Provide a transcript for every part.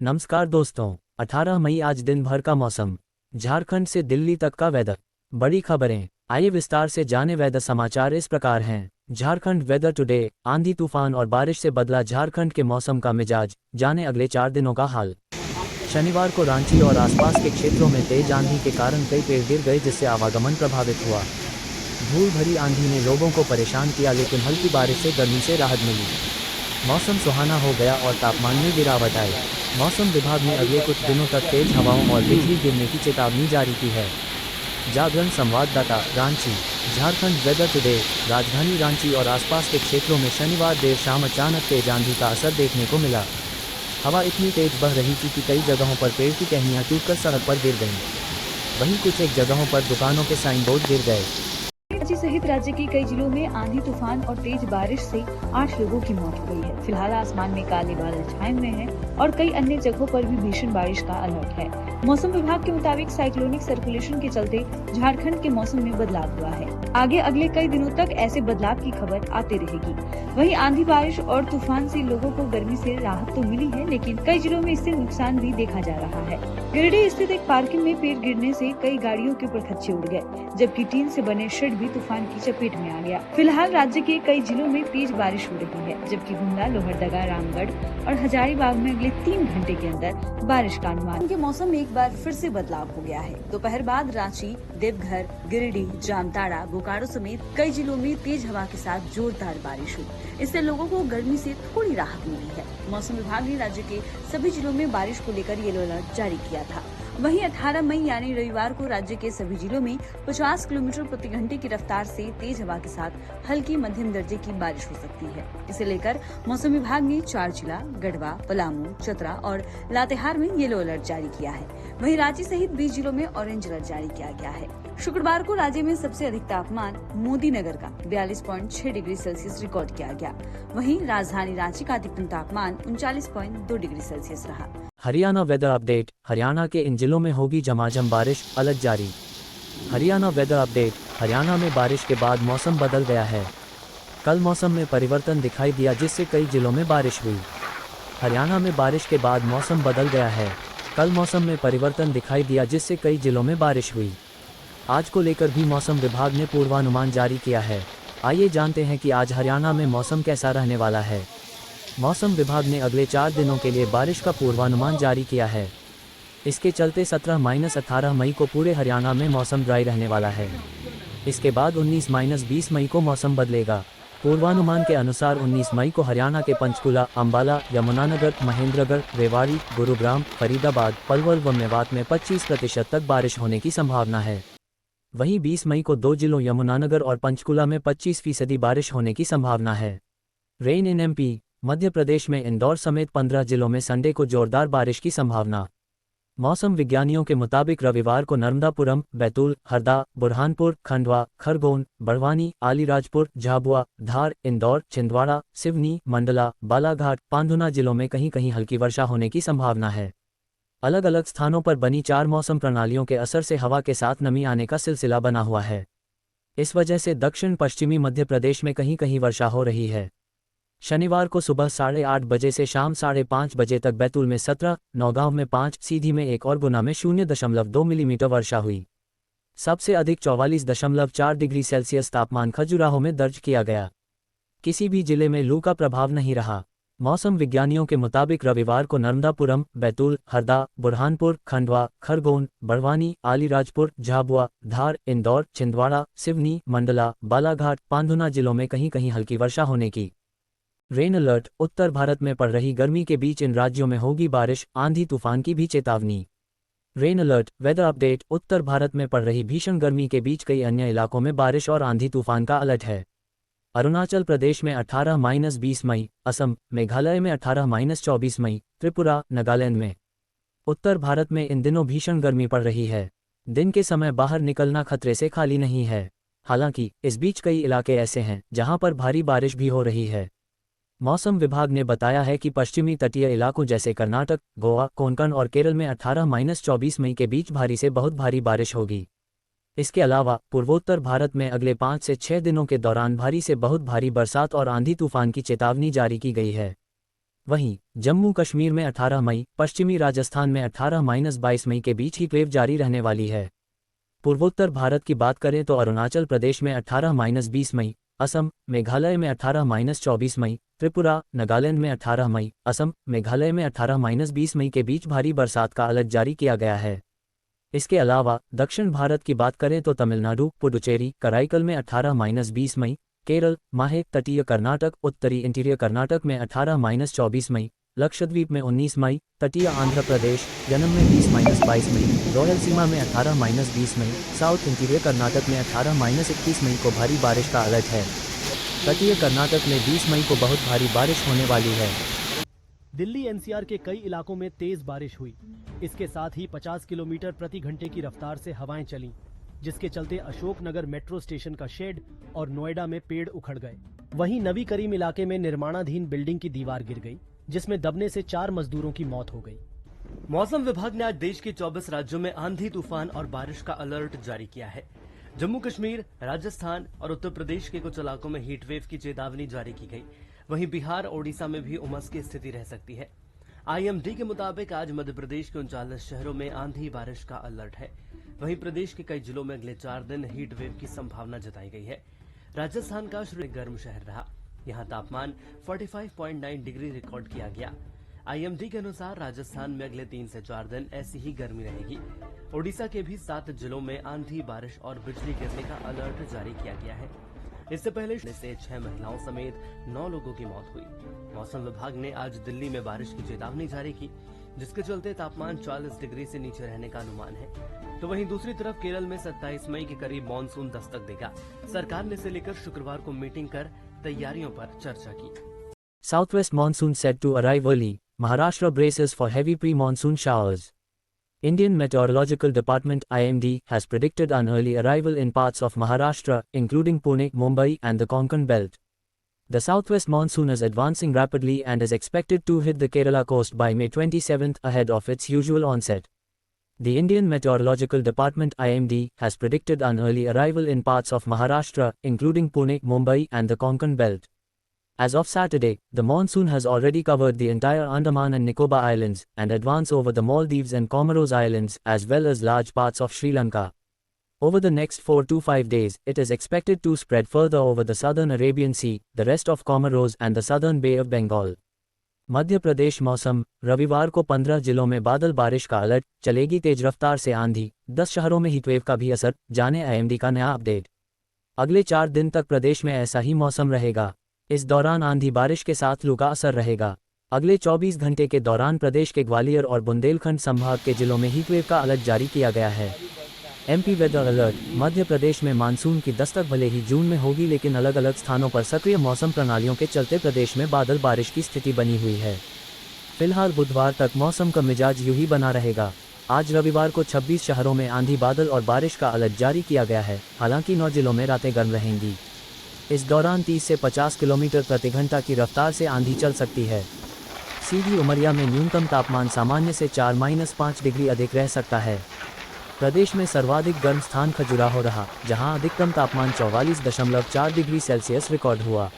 नमस्कार दोस्तों। 18 मई आज दिन भर का मौसम, झारखंड से दिल्ली तक का वेदर। बड़ी खबरें, आइए विस्तार से जाने। वेदर समाचार इस प्रकार हैं। Jharkhand weather today. आंधी तूफान और बारिश से बदला झारखंड के मौसम का मिजाज, जाने अगले 4 दिनों का हाल। शनिवार को रांची और आसपास के क्षेत्रों में तेज आंधी के कारण कई पेड़ गिर गए, जिससे आवागमन प्रभावित हुआ। धूल भरी आंधी ने लोगों को परेशान किया, लेकिन हल्की बारिश से गर्मी से राहत मिली। मौसम सुहाना हो गया और तापमान में गिरावट आई। मौसम विभाग ने अगले कुछ दिनों तक तेज हवाओं और बिजली गिरने की चेतावनी जारी की है। जागरण संवाददाता, रांची। Jharkhand weather today. राजधानी रांची और आसपास के क्षेत्रों में शनिवार देर शाम अचानक तेज आंधी का असर देखने को मिला। हवा इतनी तेज बह रही थी कि कई जगहों पर पेड़ की टहनियां टूटकर सड़क पर गिर गईं। वहीं कुछ एक जगहों पर दुकानों के साइन बोर्ड गिर गए। रांची सहित राज्य के कई जिलों में आंधी तूफान और तेज बारिश से 8 लोगों की मौत हो गई है। फिलहाल आसमान में काले बादल छाए हुए हैं और कई अन्य जगहों पर भी भीषण बारिश का अलर्ट है। मौसम विभाग के मुताबिक साइक्लोनिक सर्कुलेशन के चलते झारखंड के मौसम में बदलाव हुआ है। आगे अगले कई दिनों तक ऐसे बदलाव की खबर आती रहेगी। वहीं आंधी बारिश और तूफान से लोगों को गर्मी से राहत तो मिली है, लेकिन कई जिलों में इससे नुकसान भी देखा जा रहा है। गिरिडीह स्थित एक पार्किंग में पेड़ गिरने से कई गाड़ियों के परखच्चे उड़ गए, जबकि टीन से बने शेड भी तूफान की चपेट में आ गया। फिलहाल राज्य के कई जिलों में तेज बारिश हो रही है, जबकि गुमला, लोहरदगा, रामगढ़ और हजारीबाग में अगले 3 घंटे के अंदर बारिश का अनुमान। उनके मौसम में एक बार फिर से बदलाव हो गया है। दोपहर बाद रांची, देवघर, गिरिडीह, जामताड़ा, बोकारो समेत कई जिलों में तेज हवा के साथ जोरदार बारिश हुई। इससे लोगों को गर्मी से थोड़ी राहत मिली है। मौसम विभाग ने राज्य के सभी जिलों में बारिश को लेकर येलो अलर्ट जारी किया था। वहीं 18 मई यानी रविवार को राज्य के सभी जिलों में 50 किलोमीटर प्रति घंटे की रफ्तार से तेज हवा के साथ हल्की मध्यम दर्जे की बारिश हो सकती है। इसे लेकर मौसम विभाग ने 4 जिला गढ़वा, पलामू, चतरा और लातेहार में येलो अलर्ट जारी किया है। वहीं रांची सहित 20 जिलों में ऑरेंज अलर्ट जारी किया गया है। शुक्रवार को राज्य में सबसे अधिक तापमान मोदी नगर का 42.6 डिग्री सेल्सियस रिकॉर्ड किया गया। वहीं राजधानी रांची का अधिकतम तापमान 39.2 डिग्री सेल्सियस रहा। Haryana weather update. हरियाणा के इन जिलों में होगी झमाझम बारिश, अलर्ट जारी। Haryana weather update. हरियाणा में बारिश के बाद मौसम बदल गया है। कल मौसम में परिवर्तन दिखाई दिया, जिससे कई जिलों में बारिश हुई। हरियाणा में बारिश के बाद मौसम बदल गया है। कल मौसम में परिवर्तन दिखाई दिया, जिससे कई जिलों में बारिश हुई। आज को लेकर भी मौसम विभाग ने पूर्वानुमान जारी किया है। आइए जानते हैं कि आज हरियाणा में मौसम कैसा रहने वाला है। मौसम विभाग ने अगले 4 दिनों के लिए बारिश का पूर्वानुमान जारी किया है। इसके चलते 17-18 मई को पूरे हरियाणा में मौसम ड्राई रहने वाला है। इसके बाद 19-20 मई को मौसम बदलेगा। पूर्वानुमान के अनुसार 19 मई को हरियाणा के पंचकुला, अंबाला, यमुनानगर, महेंद्रगढ़, रेवाड़ी, गुरुग्राम, फरीदाबाद, पलवल व मेवात में 25% तक बारिश होने की संभावना है। वहीं 20 मई को 2 जिलों यमुनानगर और पंचकुला में 25% बारिश होने की संभावना है। Rain in MP. Madhya Pradesh में इंदौर समेत 15 जिलों में संडे को जोरदार बारिश की संभावना। मौसम विज्ञानियों के मुताबिक रविवार को नर्मदापुरम, बैतूल, हरदा, बुरहानपुर, खंडवा, खरगोन, बड़वानी, आलीराजपुर, झाबुआ, धार, इंदौर, छिंदवाड़ा, सिवनी, मंडला, बालाघाट, पांधुना जिलों में कहीं कहीं हल्की वर्षा होने की संभावना है। अलग अलग स्थानों पर बनी 4 मौसम प्रणालियों के असर से हवा के साथ नमी आने का सिलसिला बना हुआ है। इस वजह से दक्षिण पश्चिमी मध्य प्रदेश में कहीं कहीं वर्षा हो रही है। शनिवार को सुबह 8:30 बजे से शाम 5:30 बजे तक बैतूल में 17, नौगांव में 5, सीधी में 1 और गुना में 0.2 मिलीमीटर वर्षा हुई। सबसे अधिक 44.4 डिग्री सेल्सियस तापमान खजुराहो में दर्ज किया गया। किसी भी जिले में लू का प्रभाव नहीं रहा। मौसम विज्ञानियों के मुताबिक रविवार को नर्मदापुरम, बैतूल, हरदा, बुरहानपुर, खंडवा, खरगोन, बड़वानी, आलीराजपुर, झाबुआ, धार, इंदौर, छिंदवाड़ा, सिवनी, मंडला, बालाघाट, पांधुना जिलों में कहीं कहीं हल्की वर्षा होने की। Rain alert. उत्तर भारत में पड़ रही गर्मी के बीच इन राज्यों में होगी बारिश, आंधी तूफान की भी चेतावनी। Rain alert. Weather update. उत्तर भारत में पड़ रही भीषण गर्मी के बीच कई अन्य इलाकों में बारिश और आंधी तूफान का अलर्ट है। अरुणाचल प्रदेश में 18-20 मई, असम, मेघालय में 18-24 मई, त्रिपुरा, नागालैंड में। उत्तर भारत में इन दिनों भीषण गर्मी पड़ रही है। दिन के समय बाहर निकलना खतरे से खाली नहीं है। हालांकि इस बीच कई इलाके ऐसे हैं जहां पर भारी बारिश भी हो रही है। मौसम विभाग ने बताया है कि पश्चिमी तटीय इलाकों जैसे कर्नाटक, गोवा, कोंकण और केरल में 18-24 मई के बीच भारी से बहुत भारी बारिश होगी। इसके अलावा पूर्वोत्तर भारत में अगले 5 से 6 दिनों के दौरान भारी से बहुत भारी बरसात और आंधी तूफान की चेतावनी जारी की गई है। वहीं जम्मू कश्मीर में 18 मई, पश्चिमी राजस्थान में 18-22 मई के बीच हीट वेव जारी रहने वाली है। पूर्वोत्तर भारत की बात करें तो अरुणाचल प्रदेश में 18-20 मई, असम, मेघालय में 18-24 मई, त्रिपुरा, नागालैंड में 18 मई, असम, मेघालय में 18-20 मई के बीच भारी बरसात का अलर्ट जारी किया गया है। इसके अलावा दक्षिण भारत की बात करें तो तमिलनाडु, पुडुचेरी, कराईकल में 18-20 मई, केरल, माहे, तटीय कर्नाटक, उत्तरी इंटीरियर कर्नाटक में 18-24 मई, लक्षद्वीप में 19 मई, तटीय आंध्र प्रदेश, यनम में 20-22 मई, रॉयल सीमा में 18-20 मई, साउथ इंटीरियर कर्नाटक में 18-21 मई को भारी बारिश का अलर्ट है। तटीय कर्नाटक में 20 मई को बहुत भारी बारिश होने वाली है। दिल्ली एनसीआर के कई इलाकों में तेज बारिश हुई। इसके साथ ही 50 किलोमीटर प्रति घंटे की रफ्तार से हवाएं चलीं, जिसके चलते अशोकनगर मेट्रो स्टेशन का शेड और नोएडा में पेड़ उखड़ गए। वहीं नवी करीम इलाके में निर्माणाधीन बिल्डिंग की दीवार गिर गई, जिसमें दबने से 4 मजदूरों की मौत हो गई। मौसम विभाग ने आज देश के 24 राज्यों में आंधी, तूफान और बारिश का अलर्ट जारी किया है। जम्मू कश्मीर, राजस्थान और उत्तर प्रदेश के कुछ इलाकों में हीट वेव की चेतावनी जारी की गई। वहीं बिहार, ओडिशा में भी उमस की स्थिति रह सकती है। आईएमडी के मुताबिक आज मध्य प्रदेश के 39 शहरों में आंधी बारिश का अलर्ट है। वहीं प्रदेश के कई जिलों में अगले 4 दिन हीट वेव की संभावना जताई गई है। राजस्थान का गर्म शहर रहा। यहाँ तापमान 45.9 डिग्री रिकॉर्ड किया गया। आईएमडी के अनुसार राजस्थान में अगले 3 से 4 दिन ऐसी ही गर्मी रहेगी। ओडिशा के भी 7 जिलों में आंधी, बारिश और बिजली गिरने का अलर्ट जारी किया गया है। इससे पहले से 6 महिलाओं समेत 9 लोगों की मौत हुई। मौसम विभाग ने आज दिल्ली में बारिश की चेतावनी जारी की, जिसके चलते तापमान 40 डिग्री से नीचे रहने का अनुमान है। तो वहीं दूसरी तरफ केरल में 27 मई के करीब मानसून दस्तक देगा। सरकार ने इसे लेकर शुक्रवार को मीटिंग कर तैयारियों पर चर्चा की। Southwest monsoon said to arrive early. Maharashtra braces for heavy pre-monsoon showers. Indian Meteorological Department (IMD) has predicted an early arrival in parts of Maharashtra, including Pune, Mumbai, and the Konkan belt. The southwest monsoon is advancing rapidly and is expected to hit the Kerala coast by May 27 ahead of its usual onset. The Indian Meteorological Department (IMD) has predicted an early arrival in parts of Maharashtra, including Pune, Mumbai, and the Konkan belt. As of Saturday, the monsoon has already covered the entire Andaman and Nicobar Islands and advanced over the Maldives and Comoros Islands as well as large parts of Sri Lanka. Over the next 4 to 5 days, it is expected to spread further over the southern Arabian Sea, the rest of Comoros and the southern Bay of Bengal. Madhya Pradesh मौसम, रविवार को 15 जिलों में बादल बारिश का alert, चलेगी तेज रफ्तार से आंधी, 10 शहरों में हीटवेव का भी असर, जाने आईएमडी का नया अपडेट। अगले 4 दिन तक प्रदेश में ऐसा ही मौसम रहेगा। इस दौरान आंधी बारिश के साथ लू का असर रहेगा। अगले 24 घंटे के दौरान प्रदेश के ग्वालियर और बुंदेलखंड संभाग के जिलों में हीटवेव का अलर्ट जारी किया गया है। MP weather alert, Madhya Pradesh में मानसून की दस्तक भले ही जून में होगी, लेकिन अलग अलग स्थानों पर सक्रिय मौसम प्रणालियों के चलते प्रदेश में बादल बारिश की स्थिति बनी हुई है। फिलहाल बुधवार तक मौसम का मिजाज यूं ही बना रहेगा। आज रविवार को 26 शहरों में आंधी, बादल और बारिश का अलर्ट जारी किया गया है। हालांकि 9 जिलों में रातें गर्म रहेंगी। इस दौरान 30 से 50 किलोमीटर प्रति घंटा की रफ्तार से आंधी चल सकती है। सीधी उमरिया में न्यूनतम तापमान सामान्य से 4-5 डिग्री अधिक रह सकता है। प्रदेश में सर्वाधिक गर्म स्थान खजुराहो रहा, जहां अधिकतम तापमान 44.4 डिग्री सेल्सियस रिकॉर्ड हुआ।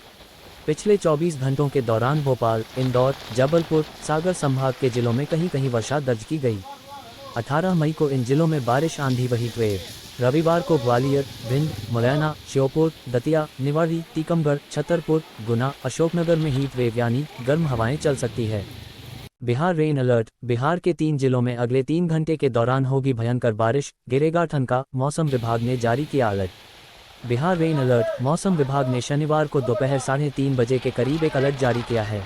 पिछले 24 घंटों के दौरान भोपाल, इंदौर, जबलपुर, सागर संभाग के जिलों में कहीं कहीं वर्षा दर्ज की गई। 18 मई को इन जिलों में बारिश, आंधी व हीटवेव। रविवार को ग्वालियर, भिंड, मुरैना, श्योपुर, दतिया, निवाड़ी, टीकमगढ़, छतरपुर, गुना, अशोकनगर में हीट वेव यानी गर्म हवाएं चल सकती है। बिहार रेन अलर्ट, बिहार के 3 जिलों में अगले 3 घंटे के दौरान होगी भयंकर बारिश, गिरेगा ठनका, मौसम विभाग ने जारी किया अलर्ट। बिहार रेन अलर्ट, मौसम विभाग ने शनिवार को दोपहर 3:30 बजे के करीब एक अलर्ट जारी किया है।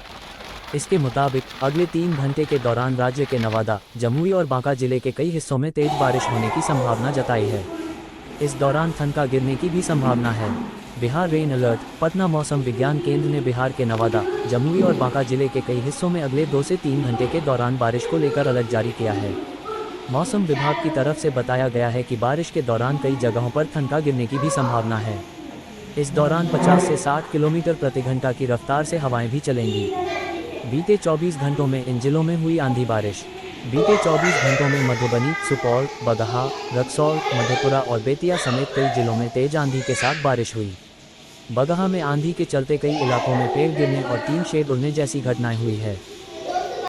इसके मुताबिक अगले 3 घंटे के दौरान राज्य के नवादा, जमुई और बांका जिले के कई हिस्सों में तेज बारिश होने की संभावना जताई है। इस दौरान ठनका गिरने की भी संभावना है। बिहार रेन अलर्ट, पटना मौसम विज्ञान केंद्र ने बिहार के नवादा, जमुई और बांका जिले के कई हिस्सों में अगले 2 से 3 घंटे के दौरान बारिश को लेकर अलर्ट जारी किया है। मौसम विभाग की तरफ से बताया गया है कि बारिश के दौरान कई जगहों पर ठनका गिरने की भी संभावना है। इस दौरान 50 से 60 किलोमीटर प्रति घंटा की रफ्तार से हवाएं भी चलेंगी। बीते 24 घंटों में इन जिलों में हुई आंधी बारिश। बीते 24 घंटों में मधुबनी, सुपौल, बगहा, रक्सौल, मधेपुरा और बेतिया समेत कई जिलों में तेज आंधी के साथ बारिश हुई। बगहा में आंधी के चलते कई इलाकों में पेड़ गिरने और 3 शेड उड़ने जैसी घटनाएं हुई है।